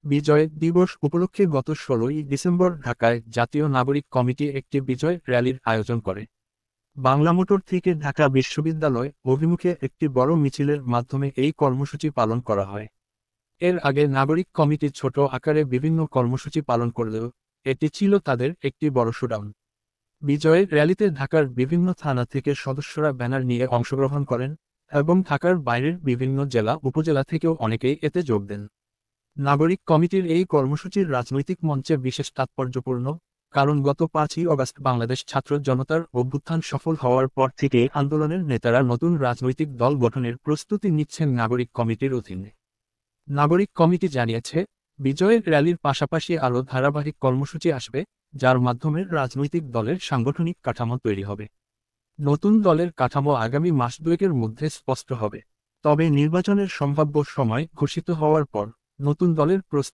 বিজয় দিবস উপলক্ষে গত ১৬ই ডিসেম্বর ঢাকায় জাতীয় নাগরিক কমিটি একটি বিজয় র্যালির আয়োজন করে। বাংলা মোটর থেকে ঢাকা বিশ্ববিদ্যালয় অভিমুখে একটি বড় মিছিলের মাধ্যমে এই কর্মসূচি পালন করা হয়। এর আগে নাগরিক কমিটি ছোট আকারে বিভিন্ন কর্মসূচি পালন করলেও এটি ছিল তাদের একটি বড় শোডাউন। বিজয়ের র্যালিতে ঢাকার বিভিন্ন থানা থেকে সদস্যরা ব্যানার নিয়ে অংশগ্রহণ করেন এবং ঢাকার বাইরের বিভিন্ন জেলা উপজেলা থেকেও অনেকেই এতে যোগ দেন। নাগরিক কমিটির এই কর্মসূচির রাজনৈতিক মঞ্চে বিশেষ তাৎপর্যপূর্ণ, কারণ গত ৫ই অগাস্ট বাংলাদেশ ছাত্র জনতার অভ্যুত্থান সফল হওয়ার পর থেকে আন্দোলনের নেতারা নতুন রাজনৈতিক দল গঠনের প্রস্তুতি নিচ্ছেন নাগরিক কমিটির অধীনে। নাগরিক কমিটি জানিয়েছে, বিজয়ের র্যালির পাশাপাশি আরও ধারাবাহিক কর্মসূচি আসবে, যার মাধ্যমে রাজনৈতিক দলের সাংগঠনিক কাঠামো তৈরি হবে। নতুন দলের কাঠামো আগামী মাস দুয়েকের মধ্যে স্পষ্ট হবে। তবে নির্বাচনের সম্ভাব্য সময় ঘোষিত হওয়ার পর নতুন দলের